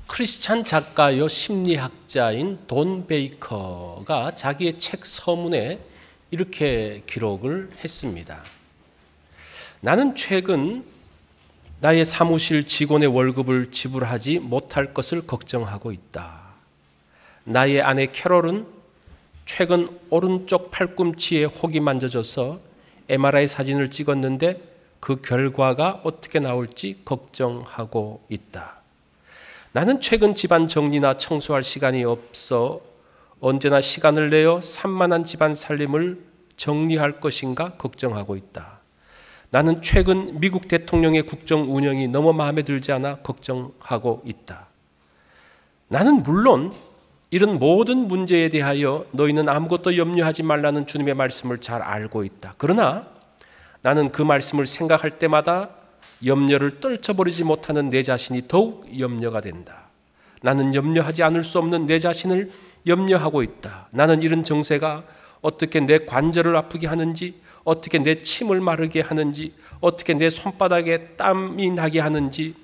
크리스찬 작가요 심리학자인 돈 베이커가 자기의 책 서문에 이렇게 기록을 했습니다. 나는 최근 나의 사무실 직원의 월급을 지불하지 못할 것을 걱정하고 있다. 나의 아내 캐롤은 최근 오른쪽 팔꿈치에 혹이 만져져서 MRI 사진을 찍었는데 그 결과가 어떻게 나올지 걱정하고 있다. 나는 최근 집안 정리나 청소할 시간이 없어 언제나 시간을 내어 산만한 집안 살림을 정리할 것인가 걱정하고 있다. 나는 최근 미국 대통령의 국정 운영이 너무 마음에 들지 않아 걱정하고 있다. 나는 물론 이런 모든 문제에 대하여 너희는 아무것도 염려하지 말라는 주님의 말씀을 잘 알고 있다. 그러나 나는 그 말씀을 생각할 때마다 염려를 떨쳐버리지 못하는 내 자신이 더욱 염려가 된다. 나는 염려하지 않을 수 없는 내 자신을 염려하고 있다. 나는 이런 정세가 어떻게 내 관절을 아프게 하는지, 어떻게 내 침을 마르게 하는지, 어떻게 내 손바닥에 땀이 나게 하는지,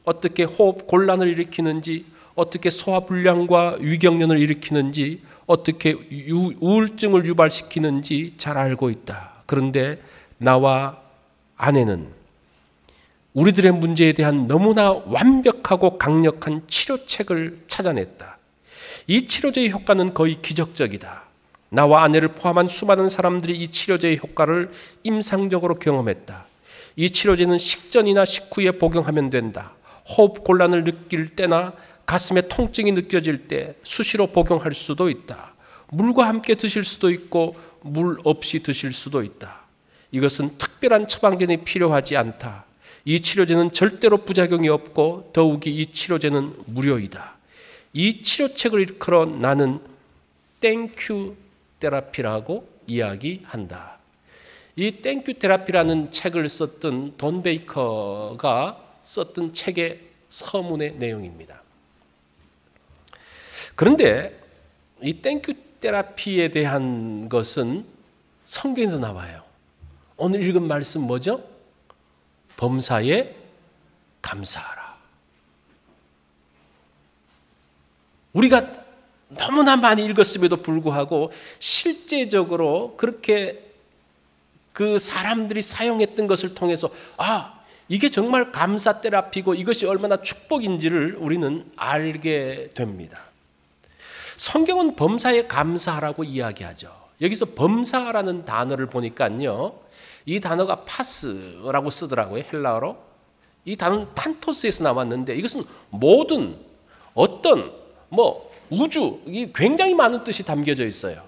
어떻게 호흡 곤란을 일으키는지, 어떻게 소화불량과 위경련을 일으키는지, 어떻게 우울증을 유발시키는지 잘 알고 있다. 그런데 나와 아내는 우리들의 문제에 대한 너무나 완벽하고 강력한 치료책을 찾아냈다. 이 치료제의 효과는 거의 기적적이다. 나와 아내를 포함한 수많은 사람들이 이 치료제의 효과를 임상적으로 경험했다. 이 치료제는 식전이나 식후에 복용하면 된다. 호흡 곤란을 느낄 때나 가슴에 통증이 느껴질 때 수시로 복용할 수도 있다. 물과 함께 드실 수도 있고 물 없이 드실 수도 있다. 이것은 특별한 처방전이 필요하지 않다. 이 치료제는 절대로 부작용이 없고 더욱이 이 치료제는 무료이다. 이 치료책을 일컬어 나는 땡큐 테라피라고 이야기한다. 이 땡큐 테라피라는 책을 썼던 돈 베이커가 썼던 책의 서문의 내용입니다. 그런데 이 땡큐 테라피에 대한 것은 성경에서 나와요. 오늘 읽은 말씀 뭐죠? 범사에 감사하라. 우리가 너무나 많이 읽었음에도 불구하고 실제적으로 그렇게 그 사람들이 사용했던 것을 통해서 이게 정말 감사 테라피고 이것이 얼마나 축복인지를 우리는 알게 됩니다. 성경은 범사에 감사하라고 이야기하죠. 여기서 범사라는 단어를 보니까요, 이 단어가 파스라고 쓰더라고요. 헬라어로. 이 단어는 판토스에서 나왔는데 이것은 모든 어떤 우주, 이 굉장히 많은 뜻이 담겨져 있어요.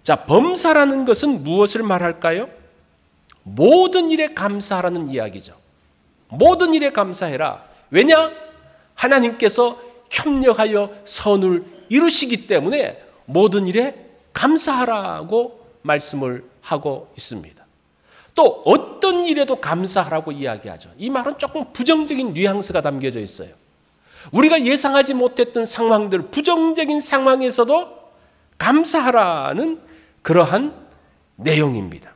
자, 범사라는 것은 무엇을 말할까요? 모든 일에 감사하라는 이야기죠. 모든 일에 감사해라. 왜냐? 하나님께서 협력하여 선을 이루시기 때문에 모든 일에 감사하라고 말씀을 하고 있습니다. 또 어떤 일에도 감사하라고 이야기하죠. 이 말은 조금 부정적인 뉘앙스가 담겨져 있어요. 우리가 예상하지 못했던 상황들, 부정적인 상황에서도 감사하라는 그러한 내용입니다.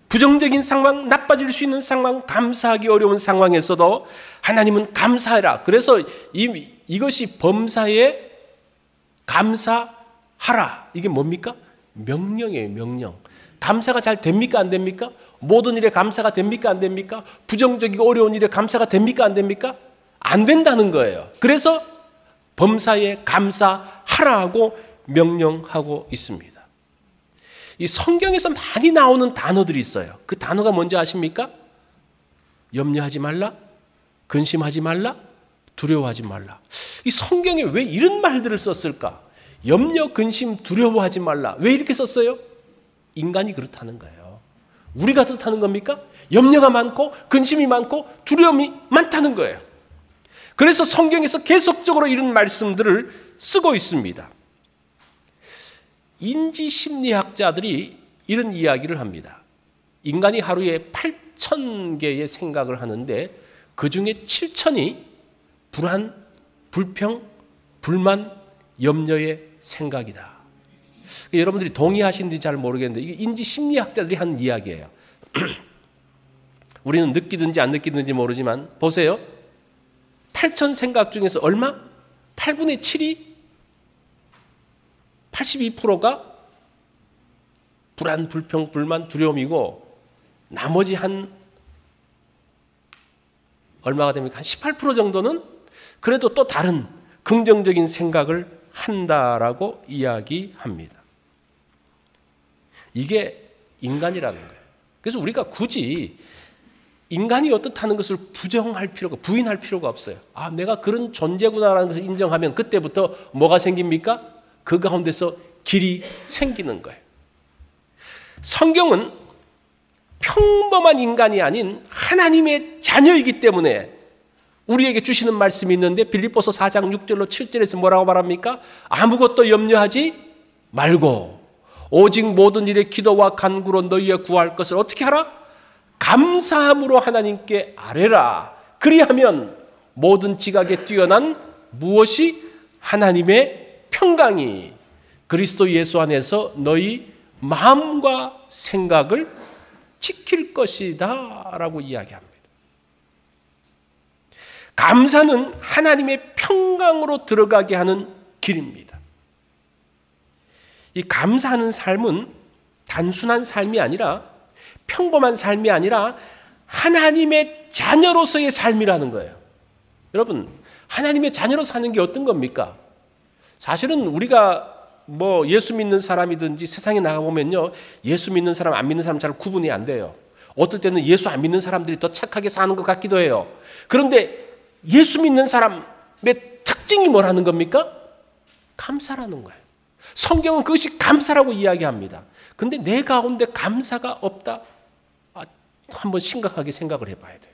부정적인 상황, 나빠질 수 있는 상황, 감사하기 어려운 상황에서도 하나님은 감사해라. 그래서 이것이 범사에 감사하라. 이게 뭡니까? 명령이에요, 명령. 감사가 잘 됩니까? 안 됩니까? 모든 일에 감사가 됩니까? 안 됩니까? 부정적이고 어려운 일에 감사가 됩니까? 안 됩니까? 안 된다는 거예요. 그래서 범사에 감사하라고 명령하고 있습니다. 이 성경에서 많이 나오는 단어들이 있어요. 그 단어가 뭔지 아십니까? 염려하지 말라, 근심하지 말라, 두려워하지 말라. 이 성경에 왜 이런 말들을 썼을까? 염려, 근심, 두려워하지 말라. 왜 이렇게 썼어요? 인간이 그렇다는 거예요. 우리가 그렇다는 겁니까? 염려가 많고 근심이 많고 두려움이 많다는 거예요. 그래서 성경에서 계속적으로 이런 말씀들을 쓰고 있습니다. 인지심리학자들이 이런 이야기를 합니다. 인간이 하루에 8,000개의 생각을 하는데 그중에 7,000이 불안, 불평, 불만, 염려의 생각이다. 여러분들이 동의하시는지 잘 모르겠는데 이게 인지심리학자들이 하는 이야기예요. 우리는 느끼든지 안 느끼든지 모르지만 보세요. 8천 생각 중에서 얼마? 8분의 7이 82%가 불안, 불평, 불만, 두려움이고 나머지 한 얼마가 됩니까? 한 18% 정도는 그래도 또 다른 긍정적인 생각을 한다라고 이야기합니다. 이게 인간이라는 거예요. 그래서 우리가 굳이 인간이 어떻다는 것을 부정할 필요가, 부인할 필요가 없어요. 아, 내가 그런 존재구나라는 것을 인정하면 그때부터 뭐가 생깁니까? 그 가운데서 길이 생기는 거예요. 성경은 평범한 인간이 아닌 하나님의 자녀이기 때문에 우리에게 주시는 말씀이 있는데 빌립보서 4장 6절로 7절에서 뭐라고 말합니까? 아무것도 염려하지 말고 오직 모든 일에 기도와 간구로 너희의 구할 것을 어떻게 하라? 감사함으로 하나님께 아뢰라. 그리하면 모든 지각에 뛰어난 무엇이 하나님의 평강이 그리스도 예수 안에서 너희 마음과 생각을 지킬 것이다 라고 이야기합니다. 감사는 하나님의 평강으로 들어가게 하는 길입니다. 이 감사하는 삶은 단순한 삶이 아니라 평범한 삶이 아니라 하나님의 자녀로서의 삶이라는 거예요. 여러분, 하나님의 자녀로 사는 게 어떤 겁니까? 사실은 우리가 뭐 예수 믿는 사람이든지 세상에 나가보면요, 예수 믿는 사람, 안 믿는 사람 잘 구분이 안 돼요. 어떨 때는 예수 안 믿는 사람들이 더 착하게 사는 것 같기도 해요. 그런데 예수 믿는 사람의 특징이 뭐라는 겁니까? 감사라는 거예요. 성경은 그것이 감사라고 이야기합니다. 근데 내 가운데 감사가 없다? 한번 심각하게 생각을 해봐야 돼요.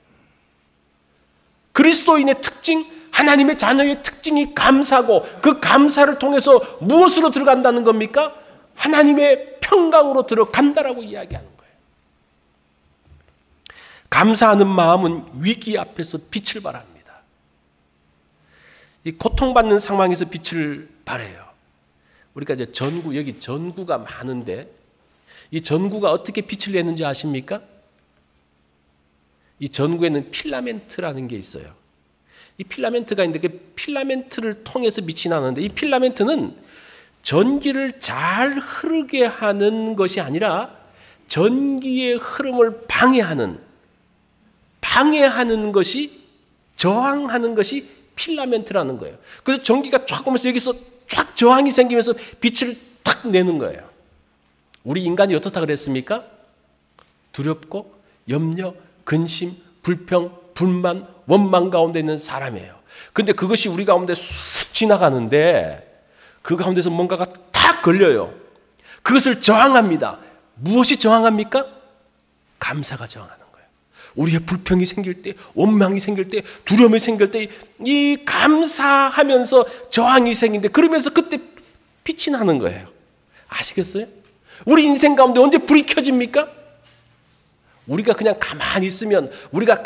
그리스도인의 특징, 하나님의 자녀의 특징이 감사고 그 감사를 통해서 무엇으로 들어간다는 겁니까? 하나님의 평강으로 들어간다라고 이야기하는 거예요. 감사하는 마음은 위기 앞에서 빛을 발합니다. 이 고통받는 상황에서 빛을 발해요. 우리가 이제 전구, 여기 전구가 많은데 이 전구가 어떻게 빛을 내는지 아십니까? 이 전구에는 필라멘트라는 게 있어요. 이 필라멘트가 있는데 그 필라멘트를 통해서 빛이 나는데 이 필라멘트는 전기를 잘 흐르게 하는 것이 아니라 전기의 흐름을 방해하는 것이, 저항하는 것이 필라멘트라는 거예요. 그래서 전기가 쫙 오면서 여기서 쫙 저항이 생기면서 빛을 탁 내는 거예요. 우리 인간이 어떻다 그랬습니까? 두렵고 염려, 근심, 불평, 불만, 원망 가운데 있는 사람이에요. 근데 그것이 우리 가운데 쑥 지나가는데 그 가운데서 뭔가가 탁 걸려요. 그것을 저항합니다. 무엇이 저항합니까? 감사가 저항하는 거예요. 우리의 불평이 생길 때, 원망이 생길 때, 두려움이 생길 때 이 감사하면서 저항이 생긴데 그러면서 그때 빛이 나는 거예요. 아시겠어요? 우리 인생 가운데 언제 불이 켜집니까? 우리가 그냥 가만히 있으면, 우리가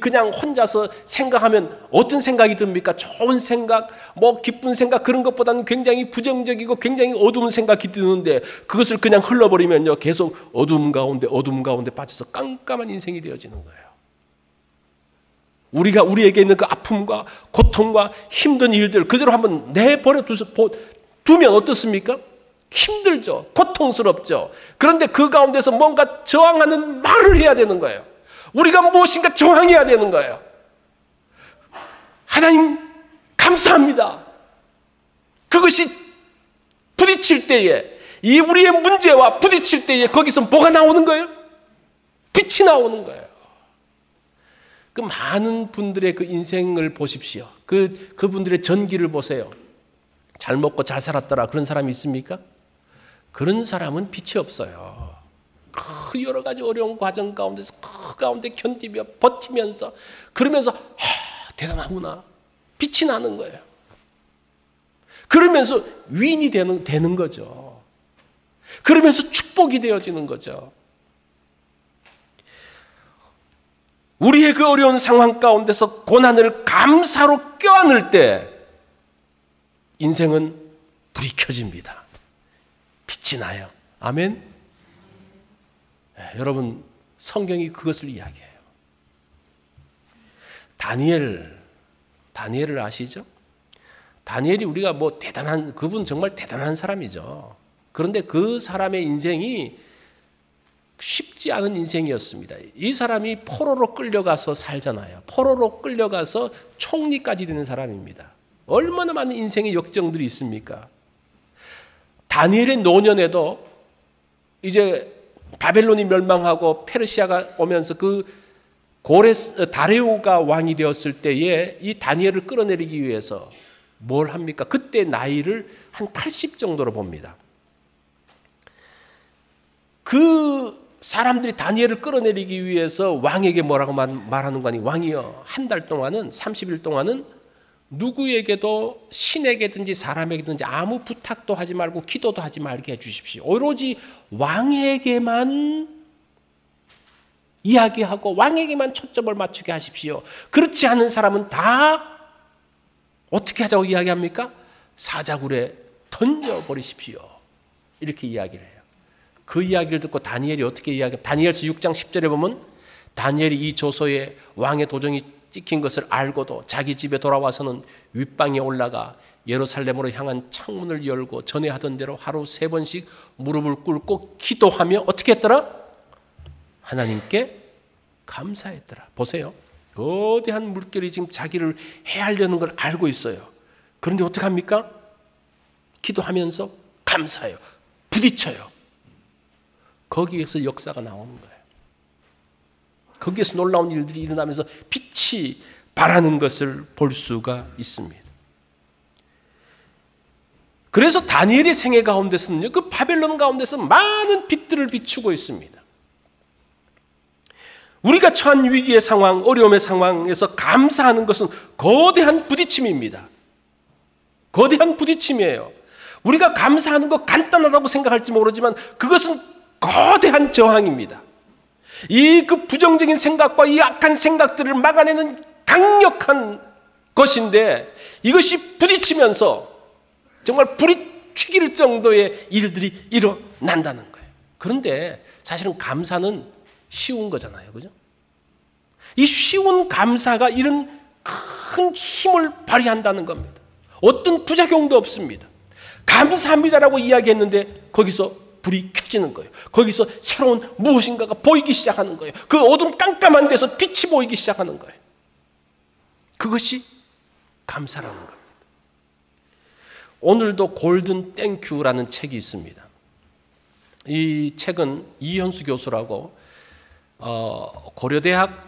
그냥 혼자서 생각하면 어떤 생각이 듭니까? 좋은 생각, 뭐 기쁜 생각, 그런 것보다는 굉장히 부정적이고 굉장히 어두운 생각이 드는데 그것을 그냥 흘러버리면요, 계속 어둠 가운데 빠져서 깜깜한 인생이 되어지는 거예요. 우리에게 있는 그 아픔과 고통과 힘든 일들 그대로 한번 내버려 두면 어떻습니까? 힘들죠. 고통스럽죠. 그런데 그 가운데서 뭔가 저항하는 말을 해야 되는 거예요. 우리가 무엇인가 저항해야 되는 거예요. 하나님 감사합니다. 그것이 부딪힐 때에, 이 우리의 문제와 부딪힐 때에 거기서 뭐가 나오는 거예요? 빛이 나오는 거예요. 그 많은 분들의 그 인생을 보십시오. 그분들의 전기를 보세요. 잘 먹고 잘 살았더라 그런 사람이 있습니까? 그런 사람은 빛이 없어요. 그 여러 가지 어려운 과정 가운데서 그 가운데 견디며 버티면서 그러면서 대단하구나 빛이 나는 거예요. 그러면서 위인이 되는 거죠. 그러면서 축복이 되어지는 거죠. 우리의 그 어려운 상황 가운데서 고난을 감사로 껴안을 때 인생은 불이 켜집니다. 빛이 나요. 아멘. 네, 여러분 성경이 그것을 이야기해요. 다니엘을 아시죠? 다니엘이 우리가 뭐 대단한, 그분 정말 대단한 사람이죠. 그런데 그 사람의 인생이 쉽지 않은 인생이었습니다. 이 사람이 포로로 끌려가서 살잖아요. 포로로 끌려가서 총리까지 되는 사람입니다. 얼마나 많은 인생의 역정들이 있습니까? 다니엘의 노년에도 이제 바벨론이 멸망하고 페르시아가 오면서 그 다레오가 왕이 되었을 때에 이 다니엘을 끌어내리기 위해서 뭘 합니까? 그때 나이를 한 80 정도로 봅니다. 그 사람들이 다니엘을 끌어내리기 위해서 왕에게 뭐라고 말하는 거 아니? 왕이여, 한 달 동안은, 30일 동안은 누구에게도, 신에게든지 사람에게든지 아무 부탁도 하지 말고 기도도 하지 말게 해주십시오. 오로지 왕에게만 이야기하고 왕에게만 초점을 맞추게 하십시오. 그렇지 않은 사람은 다 어떻게 하자고 이야기합니까? 사자굴에 던져버리십시오. 이렇게 이야기를 해요. 그 이야기를 듣고 다니엘이 어떻게 이야기합니까? 다니엘서 6장 10절에 보면 다니엘이 이 조서에 왕의 도정이 찍힌 것을 알고도 자기 집에 돌아와서는 윗방에 올라가 예루살렘으로 향한 창문을 열고 전에 하던 대로 하루 3번씩 무릎을 꿇고 기도하며 어떻게 했더라? 하나님께 감사했더라. 보세요. 거대한 물결이 지금 자기를 해하려는 걸 알고 있어요. 그런데 어떻게 합니까? 기도하면서 감사해요. 부딪혀요. 거기에서 역사가 나오는 거예요. 거기에서 놀라운 일들이 일어나면서 빛이 발하는 것을 볼 수가 있습니다. 그래서 다니엘의 생애 가운데서는요, 그 바벨론 가운데서 많은 빛들을 비추고 있습니다. 우리가 처한 위기의 상황, 어려움의 상황에서 감사하는 것은 거대한 부딪힘입니다. 거대한 부딪힘이에요. 우리가 감사하는 것 간단하다고 생각할지 모르지만 그것은 거대한 저항입니다. 이 그 부정적인 생각과 이 악한 생각들을 막아내는 강력한 것인데 이것이 부딪히면서 정말 불이 튀길 정도의 일들이 일어난다는 거예요. 그런데 사실은 감사는 쉬운 거잖아요. 그죠? 이 쉬운 감사가 이런 큰 힘을 발휘한다는 겁니다. 어떤 부작용도 없습니다. 감사합니다라고 이야기했는데 거기서 불이 켜지는 거예요. 거기서 새로운 무엇인가가 보이기 시작하는 거예요. 그 어둠 깜깜한 데서 빛이 보이기 시작하는 거예요. 그것이 감사라는 겁니다. 오늘도 골든 땡큐라는 책이 있습니다. 이 책은 이현수 교수라고 고려대학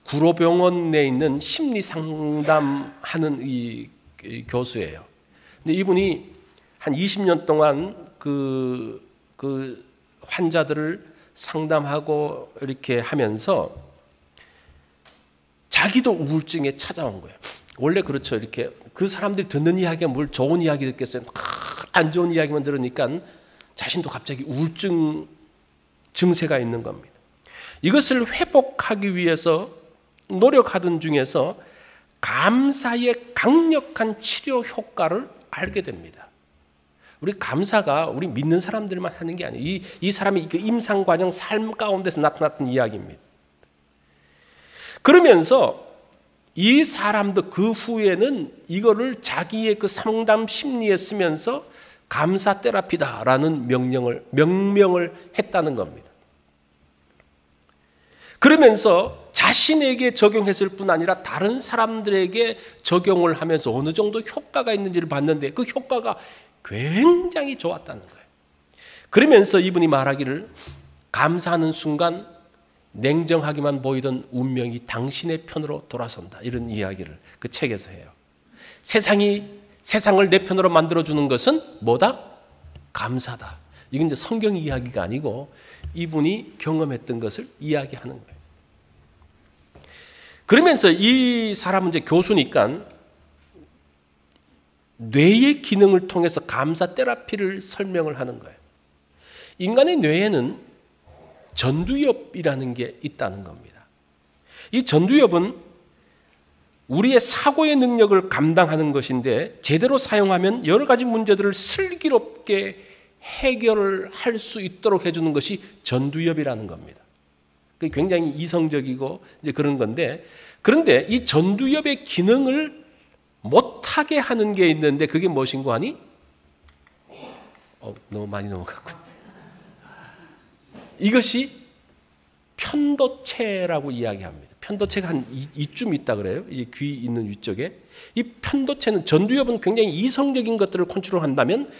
구로병원 내에 있는 심리 상담하는 이 교수예요. 근데 이분이 한 20년 동안 그 환자들을 상담하고 이렇게 하면서 자기도 우울증에 찾아온 거예요. 원래 그렇죠. 이렇게 그 사람들이 듣는 이야기가 뭘 좋은 이야기 듣겠어요. 안 좋은 이야기만 들으니까 자신도 갑자기 우울증 증세가 있는 겁니다. 이것을 회복하기 위해서 노력하던 중에서 감사의 강력한 치료 효과를 알게 됩니다. 우리 감사가 우리 믿는 사람들만 하는 게 아니에요. 이 사람의 그 임상 과정 삶 가운데서 나타났던 이야기입니다. 그러면서 이 사람도 그 후에는 이거를 자기의 그 상담 심리에 쓰면서 감사 테라피다라는 명명을 했다는 겁니다. 그러면서 자신에게 적용했을 뿐 아니라 다른 사람들에게 적용을 하면서 어느 정도 효과가 있는지를 봤는데 그 효과가 굉장히 좋았다는 거예요. 그러면서 이분이 말하기를 감사하는 순간 냉정하기만 보이던 운명이 당신의 편으로 돌아선다. 이런 이야기를 그 책에서 해요. 세상을 내 편으로 만들어주는 것은 뭐다? 감사다. 이건 이제 성경 이야기가 아니고 이분이 경험했던 것을 이야기하는 거예요. 그러면서 이 사람은 이제 교수니까 뇌의 기능을 통해서 감사 테라피를 설명을 하는 거예요. 인간의 뇌에는 전두엽이라는 게 있다는 겁니다. 이 전두엽은 우리의 사고의 능력을 감당하는 것인데 제대로 사용하면 여러 가지 문제들을 슬기롭게 해결을 할 수 있도록 해주는 것이 전두엽이라는 겁니다. 그게 굉장히 이성적이고 이제 그런 건데 그런데 이 전두엽의 기능을 못하게 하는 게 있는데 그게 무엇인고 하니? 너무 많이 넘어갔군. 이것이 편도체라고 이야기합니다. 편도체가 한 이쯤 있다 그래요. 이 귀 있는 위쪽에. 이 편도체는, 전두엽은 굉장히 이성적인 것들을 컨트롤한다면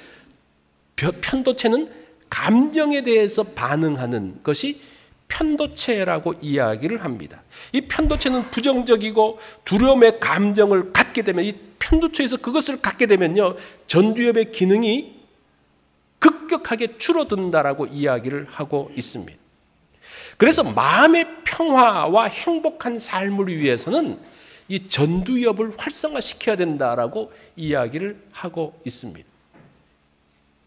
편도체는 감정에 대해서 반응하는 것이 편도체라고 이야기를 합니다. 이 편도체는 부정적이고 두려움의 감정을 갖게 되면, 이 편도체에서 그것을 갖게 되면요, 전두엽의 기능이 급격하게 줄어든다라고 이야기를 하고 있습니다. 그래서 마음의 평화와 행복한 삶을 위해서는 이 전두엽을 활성화시켜야 된다라고 이야기를 하고 있습니다.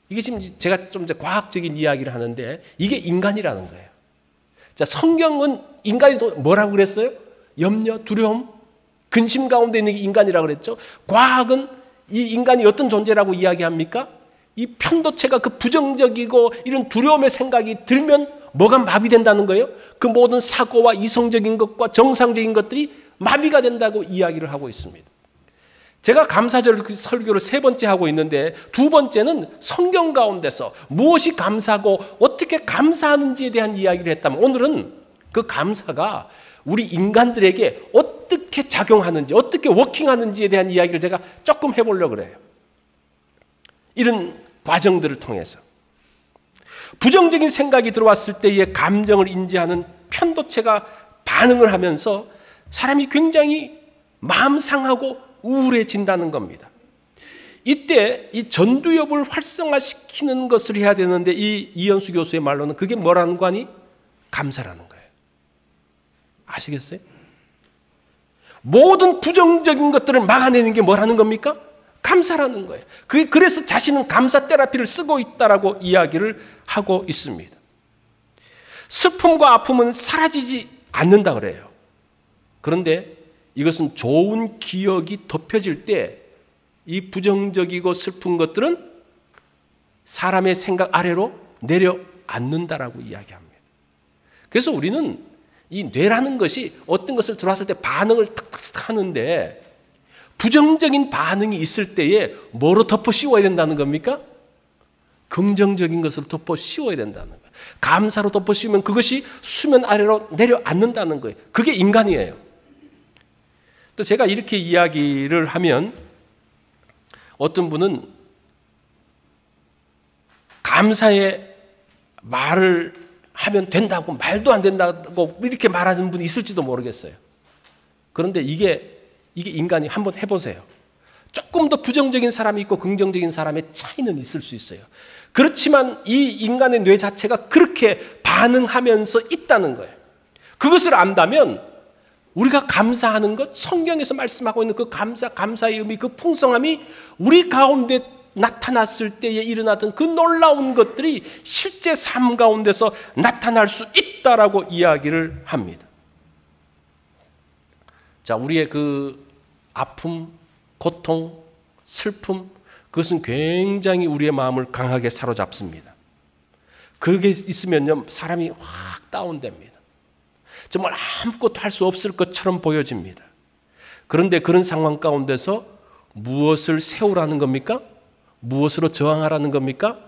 이게 지금 제가 좀 이제 과학적인 이야기를 하는데 이게 인간이라는 거예요. 자, 성경은 인간이 뭐라고 그랬어요? 염려, 두려움, 근심 가운데 있는 게 인간이라고 그랬죠. 과학은 이 인간이 어떤 존재라고 이야기합니까? 이 편도체가 그 부정적이고 이런 두려움의 생각이 들면 뭐가 마비된다는 거예요? 그 모든 사고와 이성적인 것과 정상적인 것들이 마비가 된다고 이야기를 하고 있습니다. 제가 감사절 설교를 3번째 하고 있는데 2번째는 성경 가운데서 무엇이 감사고 어떻게 감사하는지에 대한 이야기를 했다면, 오늘은 그 감사가 우리 인간들에게 어떻게 작용하는지, 어떻게 워킹하는지에 대한 이야기를 제가 조금 해보려고 그래요. 이런 과정들을 통해서 부정적인 생각이 들어왔을 때의 감정을 인지하는 편도체가 반응을 하면서 사람이 굉장히 마음 상하고 우울해진다는 겁니다. 이때 이 전두엽을 활성화시키는 것을 해야 되는데 이 이현수 교수의 말로는 그게 뭐라는 거 아니? 감사라는 거예요. 아시겠어요? 모든 부정적인 것들을 막아내는 게 뭐라는 겁니까? 감사라는 거예요. 그래서 자신은 감사 테라피를 쓰고 있다라고 이야기를 하고 있습니다. 슬픔과 아픔은 사라지지 않는다 그래요. 그런데 이것은 좋은 기억이 덮여질 때 이 부정적이고 슬픈 것들은 사람의 생각 아래로 내려앉는다라고 이야기합니다. 그래서 우리는 이 뇌라는 것이 어떤 것을 들어왔을 때 반응을 탁탁 하는데, 부정적인 반응이 있을 때에 뭐로 덮어 씌워야 된다는 겁니까? 긍정적인 것으로 덮어 씌워야 된다는 거예요. 감사로 덮어 씌우면 그것이 수면 아래로 내려앉는다는 거예요. 그게 인간이에요. 또 제가 이렇게 이야기를 하면 어떤 분은 감사의 말을 하면 된다고, 말도 안 된다고 이렇게 말하는 분이 있을지도 모르겠어요. 그런데 이게 인간이 한번 해보세요. 조금 더 부정적인 사람이 있고 긍정적인 사람의 차이는 있을 수 있어요. 그렇지만 이 인간의 뇌 자체가 그렇게 반응하면서 있다는 거예요. 그것을 안다면 우리가 감사하는 것, 성경에서 말씀하고 있는 그 감사의 의미, 그 풍성함이 우리 가운데 나타났을 때에 일어나던 그 놀라운 것들이 실제 삶 가운데서 나타날 수 있다라고 이야기를 합니다. 자, 우리의 그 아픔, 고통, 슬픔, 그것은 굉장히 우리의 마음을 강하게 사로잡습니다. 그게 있으면요, 사람이 확 다운됩니다. 정말 아무것도 할 수 없을 것처럼 보여집니다. 그런데 그런 상황 가운데서 무엇을 세우라는 겁니까? 무엇으로 저항하라는 겁니까?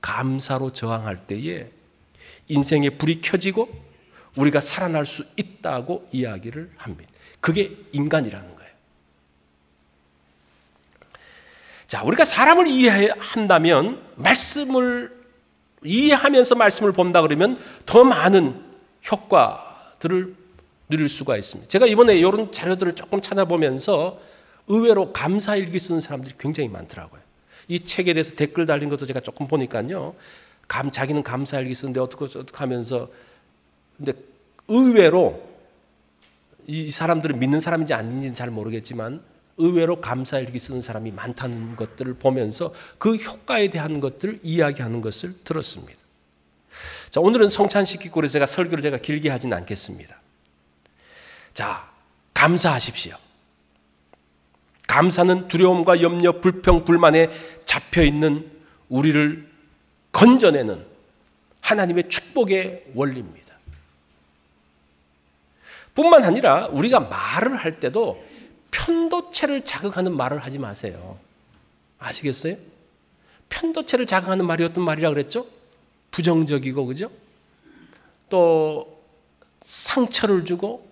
감사로 저항할 때에 인생의 불이 켜지고 우리가 살아날 수 있다고 이야기를 합니다. 그게 인간이라는 거예요. 자, 우리가 사람을 이해한다면, 말씀을 이해하면서 말씀을 본다 그러면 더 많은 효과들을 누릴 수가 있습니다. 제가 이번에 이런 자료들을 조금 찾아보면서 의외로 감사일기 쓰는 사람들이 굉장히 많더라고요. 이 책에 대해서 댓글 달린 것도 제가 조금 보니까요, 자기는 감사일기 쓰는데 어떻게 하면서, 근데 의외로 이 사람들은 믿는 사람인지 아닌지는 잘 모르겠지만 의외로 감사일기 쓰는 사람이 많다는 것들을 보면서 그 효과에 대한 것들을 이야기하는 것을 들었습니다. 자, 오늘은 성찬시키고 그래서 제가 설교를 길게 하진 않겠습니다. 자, 감사하십시오. 감사는 두려움과 염려, 불평, 불만에 잡혀있는 우리를 건져내는 하나님의 축복의 원리입니다. 뿐만 아니라 우리가 말을 할 때도 편도체를 자극하는 말을 하지 마세요. 아시겠어요? 편도체를 자극하는 말이 어떤 말이라 그랬죠? 부정적이고, 그죠? 또 상처를 주고,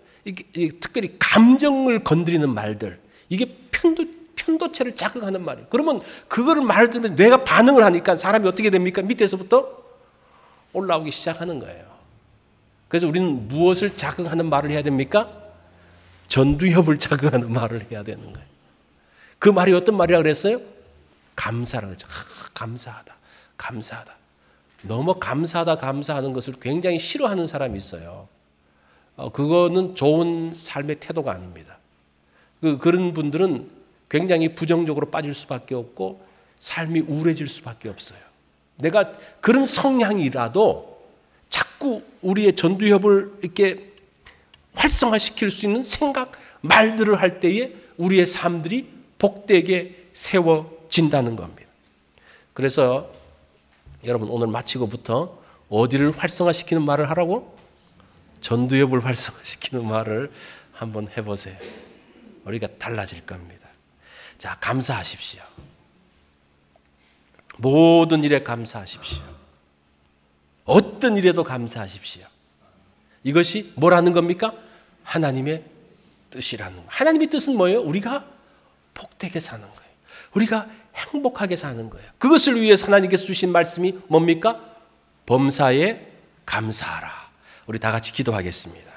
특별히 감정을 건드리는 말들, 이게 편도체를 자극하는 말이에요. 그러면 그거를 말을 들으면 뇌가 반응을 하니까 사람이 어떻게 됩니까? 밑에서부터 올라오기 시작하는 거예요. 그래서 우리는 무엇을 자극하는 말을 해야 됩니까? 전두엽을 자극하는 말을 해야 되는 거예요. 그 말이 어떤 말이라고 그랬어요? 감사라고 그랬죠. 감사하다. 감사하다. 너무 감사하다, 감사하는 것을 굉장히 싫어하는 사람이 있어요. 그거는 좋은 삶의 태도가 아닙니다. 그런 분들은 굉장히 부정적으로 빠질 수밖에 없고 삶이 우울해질 수밖에 없어요. 내가 그런 성향이라도 자꾸 우리의 전두엽을 이렇게 활성화시킬 수 있는 생각, 말들을 할 때에 우리의 삶들이 복되게 세워진다는 겁니다. 그래서 여러분 오늘 마치고부터 어디를 활성화시키는 말을 하라고? 전두엽을 활성화시키는 말을 한번 해보세요. 우리가 달라질 겁니다. 자, 감사하십시오. 모든 일에 감사하십시오. 어떤 일에도 감사하십시오. 이것이 뭐라는 겁니까? 하나님의 뜻이라는 거예요. 하나님의 뜻은 뭐예요? 우리가 복되게 사는 거예요. 우리가 행복하게 사는 거예요. 그것을 위해서 하나님께서 주신 말씀이 뭡니까? 범사에 감사하라. 우리 다 같이 기도하겠습니다.